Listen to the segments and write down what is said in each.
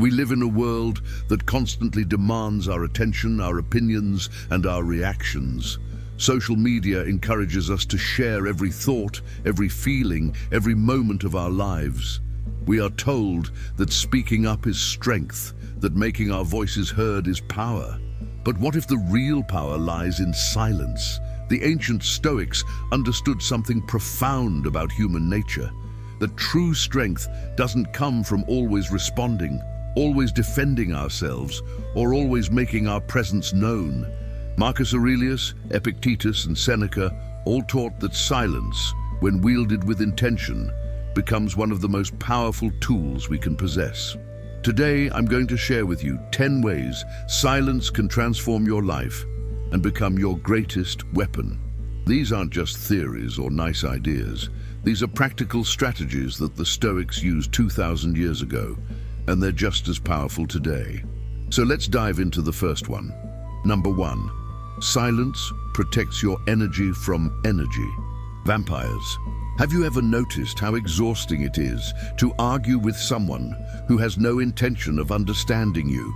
We live in a world that constantly demands our attention, our opinions, and our reactions. Social media encourages us to share every thought, every feeling, every moment of our lives. We are told that speaking up is strength, that making our voices heard is power. But what if the real power lies in silence? The ancient Stoics understood something profound about human nature. That true strength doesn't come from always responding, always defending ourselves, or always making our presence known. Marcus Aurelius, Epictetus, and Seneca all taught that silence, when wielded with intention, becomes one of the most powerful tools we can possess. Today, I'm going to share with you 10 ways silence can transform your life and become your greatest weapon. These aren't just theories or nice ideas. These are practical strategies that the Stoics used 2,000 years ago, and they're just as powerful today. So let's dive into the first one. Number 1. Silence protects your energy from energy. Vampires. Have you ever noticed how exhausting it is to argue with someone who has no intention of understanding you?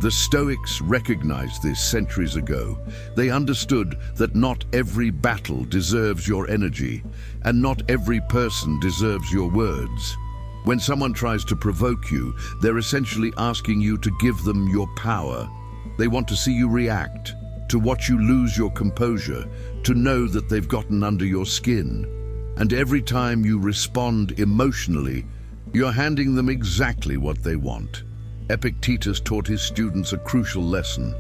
The Stoics recognized this centuries ago. They understood that not every battle deserves your energy, and not every person deserves your words. When someone tries to provoke you, they're essentially asking you to give them your power. They want to see you react, to watch you lose your composure, to know that they've gotten under your skin. And every time you respond emotionally, you're handing them exactly what they want. Epictetus taught his students a crucial lesson.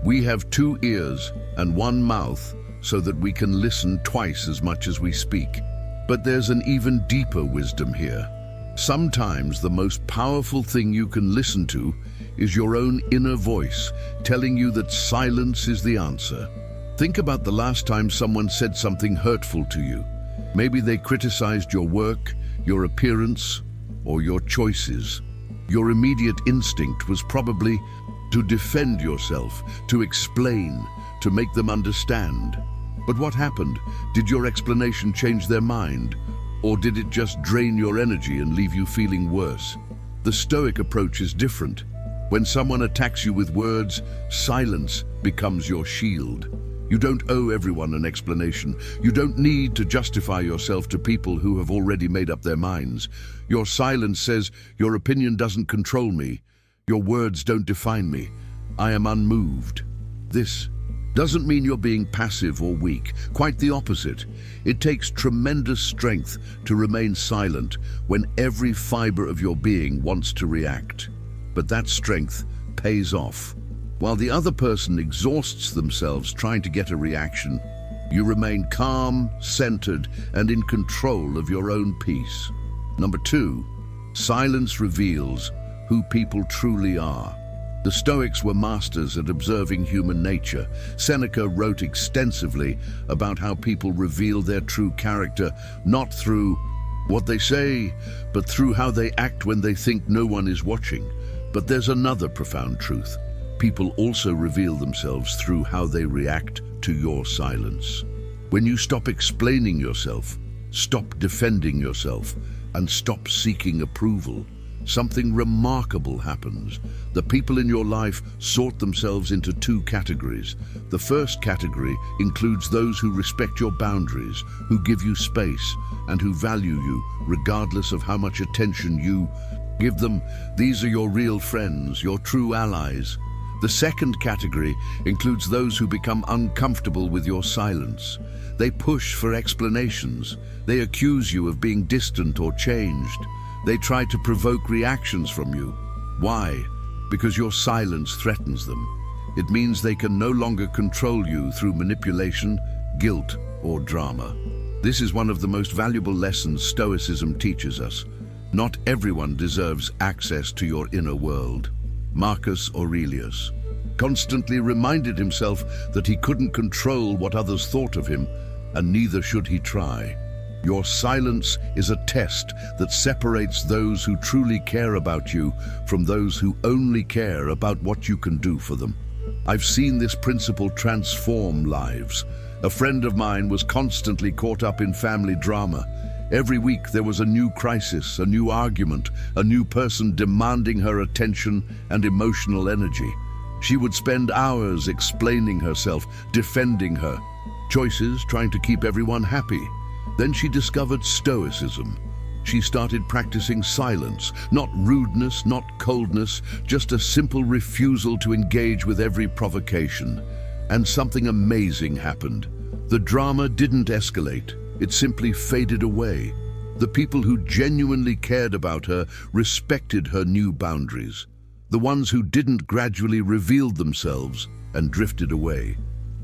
We have 2 ears and 1 mouth so that we can listen twice as much as we speak. But there's an even deeper wisdom here. Sometimes the most powerful thing you can listen to is your own inner voice telling you that silence is the answer. Think about the last time someone said something hurtful to you. Maybe they criticized your work, your appearance, or your choices. Your immediate instinct was probably to defend yourself, to explain, to make them understand. But what happened? Did your explanation change their mind? Or did it just drain your energy and leave you feeling worse? The Stoic approach is different. When someone attacks you with words, silence becomes your shield. You don't owe everyone an explanation. You don't need to justify yourself to people who have already made up their minds. Your silence says, your opinion doesn't control me. Your words don't define me. I am unmoved. This doesn't mean you're being passive or weak. Quite the opposite. It takes tremendous strength to remain silent when every fiber of your being wants to react. But that strength pays off. While the other person exhausts themselves trying to get a reaction, you remain calm, centered, and in control of your own peace. Number 2, silence reveals who people truly are. The Stoics were masters at observing human nature. Seneca wrote extensively about how people reveal their true character, not through what they say, but through how they act when they think no one is watching. But there's another profound truth. People also reveal themselves through how they react to your silence. When you stop explaining yourself, stop defending yourself, and stop seeking approval, something remarkable happens. The people in your life sort themselves into 2 categories. The first category includes those who respect your boundaries, who give you space, and who value you regardless of how much attention you give them. These are your real friends, your true allies. The second category includes those who become uncomfortable with your silence. They push for explanations. They accuse you of being distant or changed. They try to provoke reactions from you. Why? Because your silence threatens them. It means they can no longer control you through manipulation, guilt, or drama. This is one of the most valuable lessons Stoicism teaches us. Not everyone deserves access to your inner world. Marcus Aurelius constantly reminded himself that he couldn't control what others thought of him, and neither should he try. Your silence is a test that separates those who truly care about you from those who only care about what you can do for them. I've seen this principle transform lives. A friend of mine was constantly caught up in family drama. Every week there was a new crisis, a new argument, a new person demanding her attention and emotional energy. She would spend hours explaining herself, defending her choices, trying to keep everyone happy. Then she discovered Stoicism. She started practicing silence, not rudeness, not coldness, just a simple refusal to engage with every provocation. And something amazing happened. The drama didn't escalate, it simply faded away. The people who genuinely cared about her respected her new boundaries. The ones who didn't gradually revealed themselves and drifted away.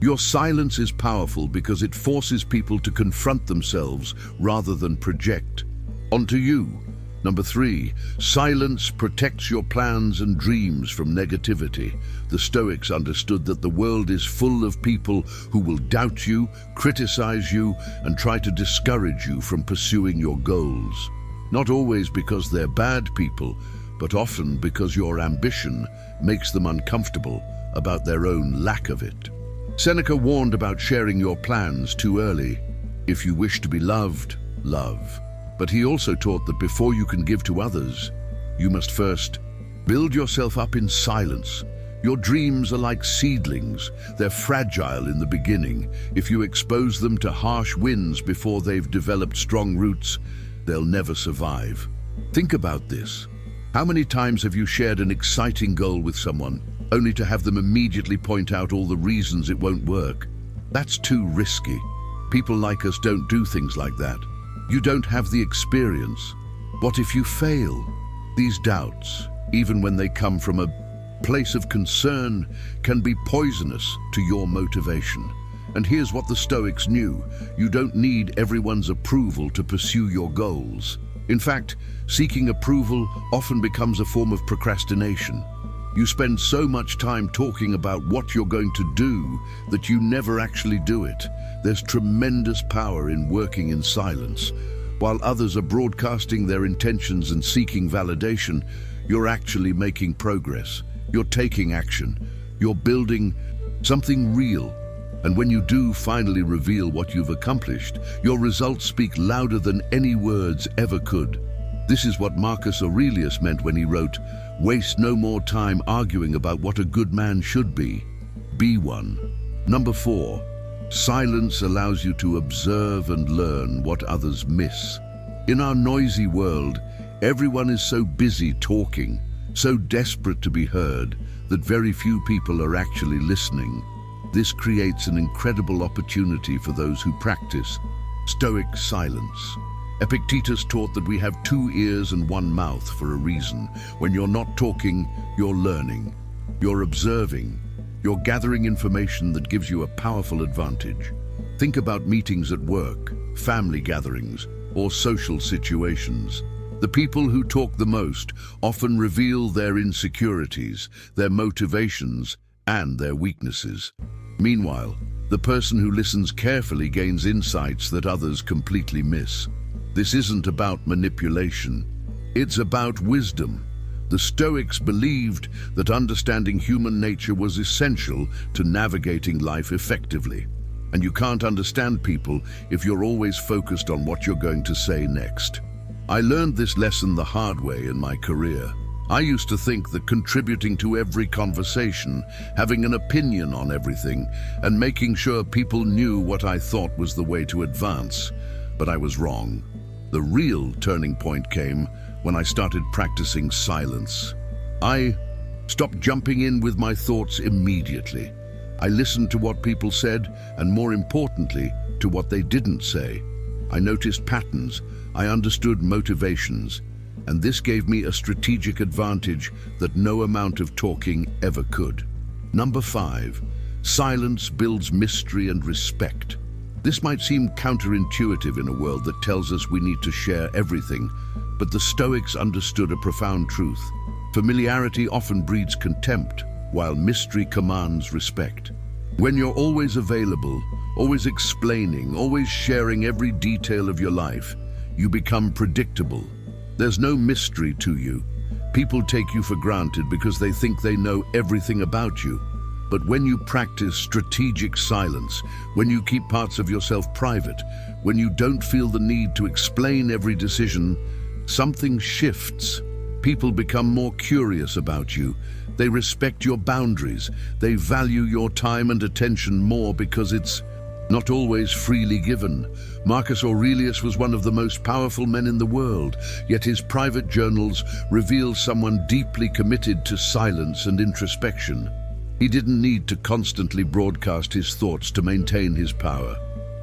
Your silence is powerful because it forces people to confront themselves rather than project. On to you. Number 3, silence protects your plans and dreams from negativity. The Stoics understood that the world is full of people who will doubt you, criticize you, and try to discourage you from pursuing your goals. Not always because they're bad people, but often because your ambition makes them uncomfortable about their own lack of it. Seneca warned about sharing your plans too early. If you wish to be loved, love. But he also taught that before you can give to others, you must first build yourself up in silence. Your dreams are like seedlings. They're fragile in the beginning. If you expose them to harsh winds before they've developed strong roots, they'll never survive. Think about this. How many times have you shared an exciting goal with someone, only to have them immediately point out all the reasons it won't work? That's too risky. People like us don't do things like that. You don't have the experience. What if you fail? These doubts, even when they come from a place of concern, can be poisonous to your motivation. And here's what the Stoics knew. You don't need everyone's approval to pursue your goals. In fact, seeking approval often becomes a form of procrastination. You spend so much time talking about what you're going to do that you never actually do it. There's tremendous power in working in silence. While others are broadcasting their intentions and seeking validation, you're actually making progress. You're taking action. You're building something real. And when you do finally reveal what you've accomplished, your results speak louder than any words ever could. This is what Marcus Aurelius meant when he wrote, "Waste no more time arguing about what a good man should be. Be one." Number 4, silence allows you to observe and learn what others miss. In our noisy world, everyone is so busy talking, so desperate to be heard, that very few people are actually listening. This creates an incredible opportunity for those who practice Stoic silence. Epictetus taught that we have 2 ears and 1 mouth for a reason. When you're not talking, you're learning. You're observing. You're gathering information that gives you a powerful advantage. Think about meetings at work, family gatherings, or social situations. The people who talk the most often reveal their insecurities, their motivations, and their weaknesses. Meanwhile, the person who listens carefully gains insights that others completely miss. This isn't about manipulation. It's about wisdom. The Stoics believed that understanding human nature was essential to navigating life effectively. And you can't understand people if you're always focused on what you're going to say next. I learned this lesson the hard way in my career. I used to think that contributing to every conversation, having an opinion on everything, and making sure people knew what I thought was the way to advance. But I was wrong. The real turning point came when I started practicing silence. I stopped jumping in with my thoughts immediately. I listened to what people said, and more importantly, to what they didn't say. I noticed patterns, I understood motivations, and this gave me a strategic advantage that no amount of talking ever could. Number 5, silence builds mystery and respect. This might seem counterintuitive in a world that tells us we need to share everything, but the Stoics understood a profound truth. Familiarity often breeds contempt, while mystery commands respect. When you're always available, always explaining, always sharing every detail of your life, you become predictable. There's no mystery to you. People take you for granted because they think they know everything about you. But when you practice strategic silence, when you keep parts of yourself private, when you don't feel the need to explain every decision, something shifts. People become more curious about you. They respect your boundaries. They value your time and attention more because it's not always freely given. Marcus Aurelius was one of the most powerful men in the world, yet his private journals reveal someone deeply committed to silence and introspection. He didn't need to constantly broadcast his thoughts to maintain his power.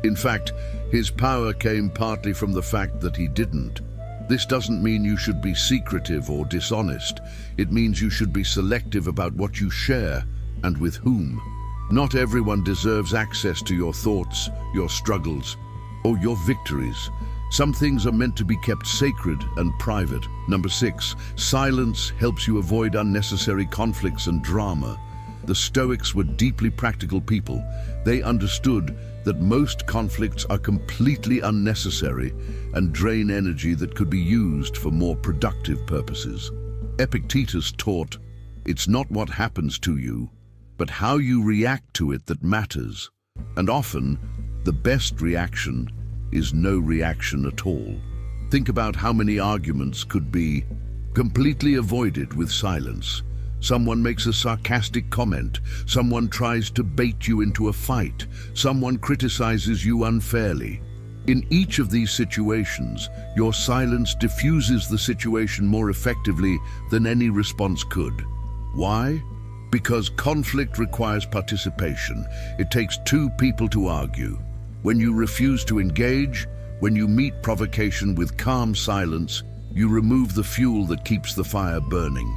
In fact, his power came partly from the fact that he didn't. This doesn't mean you should be secretive or dishonest. It means you should be selective about what you share and with whom. Not everyone deserves access to your thoughts, your struggles, or your victories. Some things are meant to be kept sacred and private. Number 6, silence helps you avoid unnecessary conflicts and drama. The Stoics were deeply practical people. They understood that most conflicts are completely unnecessary and drain energy that could be used for more productive purposes. Epictetus taught, "It's not what happens to you, but how you react to it that matters." And often, the best reaction is no reaction at all. Think about how many arguments could be completely avoided with silence. Someone makes a sarcastic comment, someone tries to bait you into a fight, someone criticizes you unfairly. In each of these situations, your silence diffuses the situation more effectively than any response could. Why? Because conflict requires participation. It takes two people to argue. When you refuse to engage, when you meet provocation with calm silence, you remove the fuel that keeps the fire burning.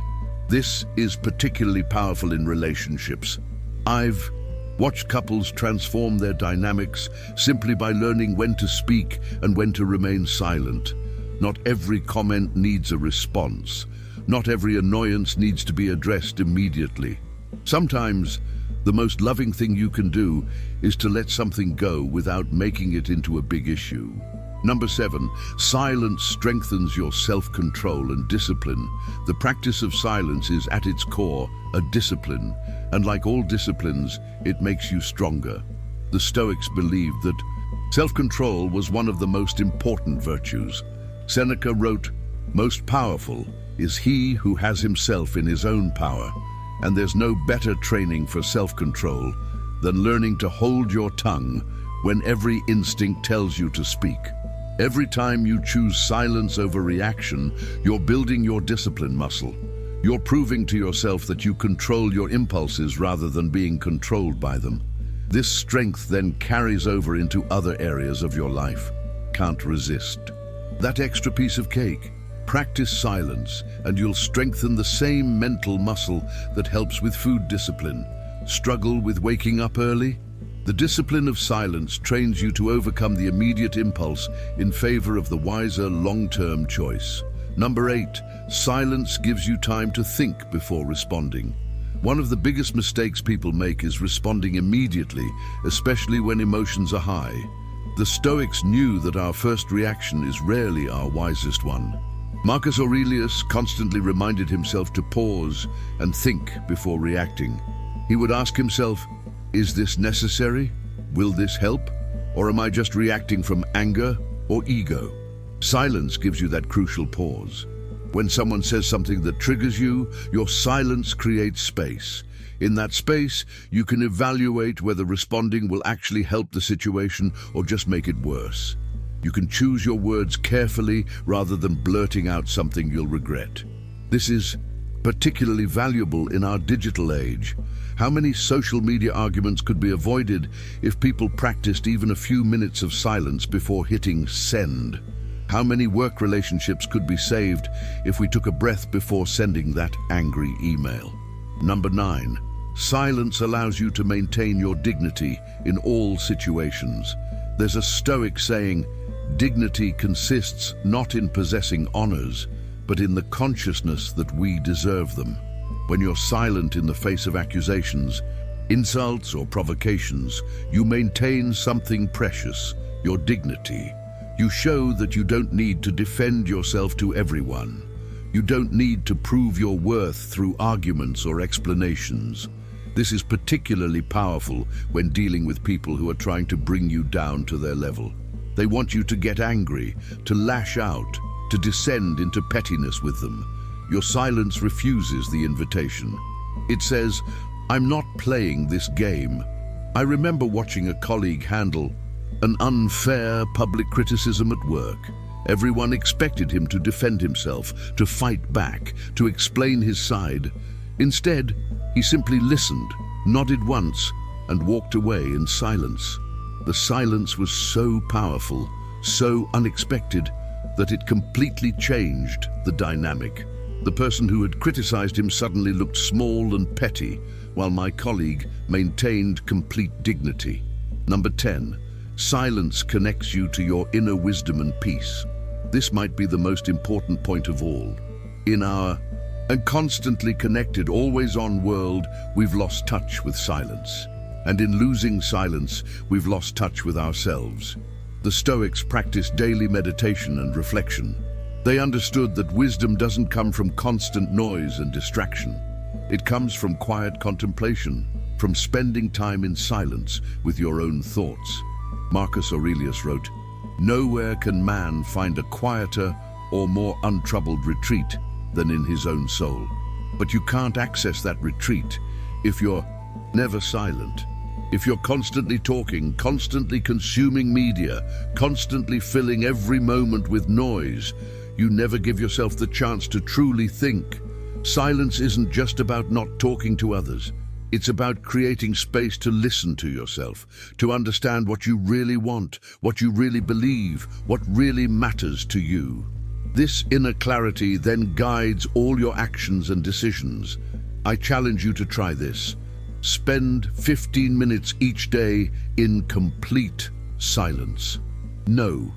This is particularly powerful in relationships. I've watched couples transform their dynamics simply by learning when to speak and when to remain silent. Not every comment needs a response. Not every annoyance needs to be addressed immediately. Sometimes, the most loving thing you can do is to let something go without making it into a big issue. Number 7, silence strengthens your self-control and discipline. The practice of silence is at its core a discipline, and like all disciplines, it makes you stronger. The Stoics believed that self-control was one of the most important virtues. Seneca wrote, "Most powerful is he who has himself in his own power," and there's no better training for self-control than learning to hold your tongue when every instinct tells you to speak. Every time you choose silence over reaction, you're building your discipline muscle. You're proving to yourself that you control your impulses rather than being controlled by them. This strength then carries over into other areas of your life. Can't resist. That extra piece of cake. Practice silence, and you'll strengthen the same mental muscle that helps with food discipline. Struggle with waking up early? The discipline of silence trains you to overcome the immediate impulse in favor of the wiser long-term choice. Number 8, silence gives you time to think before responding. One of the biggest mistakes people make is responding immediately, especially when emotions are high. The Stoics knew that our first reaction is rarely our wisest one. Marcus Aurelius constantly reminded himself to pause and think before reacting. He would ask himself, "Is this necessary? Will this help? Or am I just reacting from anger or ego?" Silence gives you that crucial pause. When someone says something that triggers you, your silence creates space. In that space, you can evaluate whether responding will actually help the situation or just make it worse. You can choose your words carefully rather than blurting out something you'll regret. This is particularly valuable in our digital age. How many social media arguments could be avoided if people practiced even a few minutes of silence before hitting send? How many work relationships could be saved if we took a breath before sending that angry email? Number 9, silence allows you to maintain your dignity in all situations. There's a Stoic saying, "Dignity consists not in possessing honors, but in the consciousness that we deserve them." When you're silent in the face of accusations, insults, or provocations, you maintain something precious, your dignity. You show that you don't need to defend yourself to everyone. You don't need to prove your worth through arguments or explanations. This is particularly powerful when dealing with people who are trying to bring you down to their level. They want you to get angry, to lash out, to descend into pettiness with them. Your silence refuses the invitation. It says, "I'm not playing this game." I remember watching a colleague handle an unfair public criticism at work. Everyone expected him to defend himself, to fight back, to explain his side. Instead, he simply listened, nodded once, and walked away in silence. The silence was so powerful, so unexpected, that it completely changed the dynamic. The person who had criticized him suddenly looked small and petty, while my colleague maintained complete dignity. Number 10. Silence connects you to your inner wisdom and peace. This might be the most important point of all. In our constantly connected, always-on world, we've lost touch with silence. And in losing silence, we've lost touch with ourselves. The Stoics practiced daily meditation and reflection. They understood that wisdom doesn't come from constant noise and distraction. It comes from quiet contemplation, from spending time in silence with your own thoughts. Marcus Aurelius wrote, "Nowhere can man find a quieter or more untroubled retreat than in his own soul." But you can't access that retreat if you're never silent. If you're constantly talking, constantly consuming media, constantly filling every moment with noise, you never give yourself the chance to truly think. Silence isn't just about not talking to others. It's about creating space to listen to yourself, to understand what you really want, what you really believe, what really matters to you. This inner clarity then guides all your actions and decisions. I challenge you to try this. Spend 15 minutes each day in complete silence. No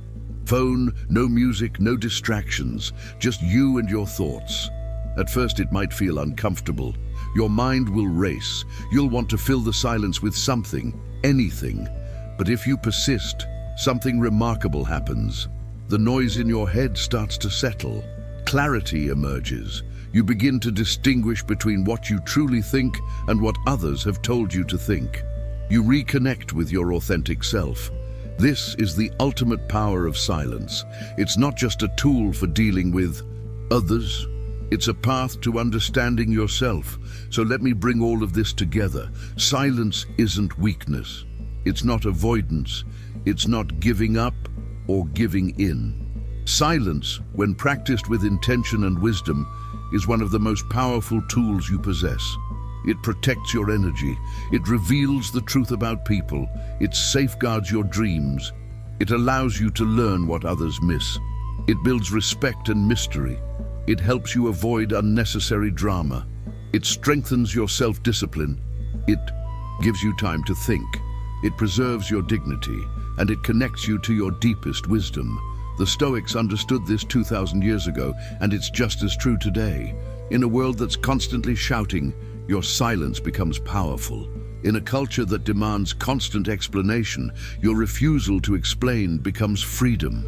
phone, no music, no distractions, just you and your thoughts. At first it might feel uncomfortable. Your mind will race. You'll want to fill the silence with something, anything. But if you persist, something remarkable happens. The noise in your head starts to settle. Clarity emerges. You begin to distinguish between what you truly think and what others have told you to think. You reconnect with your authentic self. This is the ultimate power of silence. It's not just a tool for dealing with others. It's a path to understanding yourself. So let me bring all of this together. Silence isn't weakness. It's not avoidance. It's not giving up or giving in. Silence, when practiced with intention and wisdom, is one of the most powerful tools you possess. It protects your energy. It reveals the truth about people. It safeguards your dreams. It allows you to learn what others miss. It builds respect and mystery. It helps you avoid unnecessary drama. It strengthens your self-discipline. It gives you time to think. It preserves your dignity, and it connects you to your deepest wisdom. The Stoics understood this 2,000 years ago, and it's just as true today. In a world that's constantly shouting, your silence becomes powerful. In a culture that demands constant explanation, your refusal to explain becomes freedom.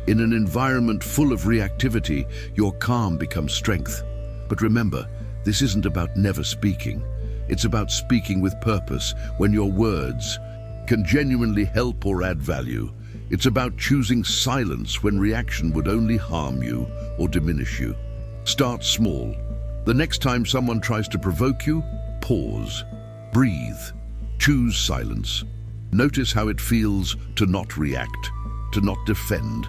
In an environment full of reactivity, your calm becomes strength. But remember, this isn't about never speaking. It's about speaking with purpose when your words can genuinely help or add value. It's about choosing silence when reaction would only harm you or diminish you. Start small. The next time someone tries to provoke you, pause, breathe, choose silence. Notice how it feels to not react, to not defend,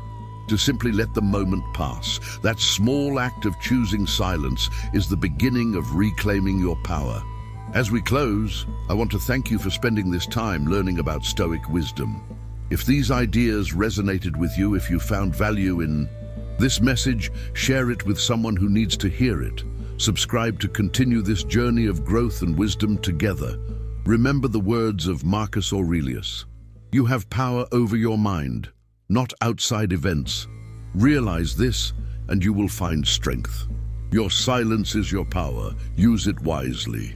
to simply let the moment pass. That small act of choosing silence is the beginning of reclaiming your power. As we close, I want to thank you for spending this time learning about Stoic wisdom. If these ideas resonated with you, if you found value in this message, share it with someone who needs to hear it. Subscribe to continue this journey of growth and wisdom together. Remember the words of Marcus Aurelius. You have power over your mind, not outside events. Realize this, and you will find strength. Your silence is your power. Use it wisely.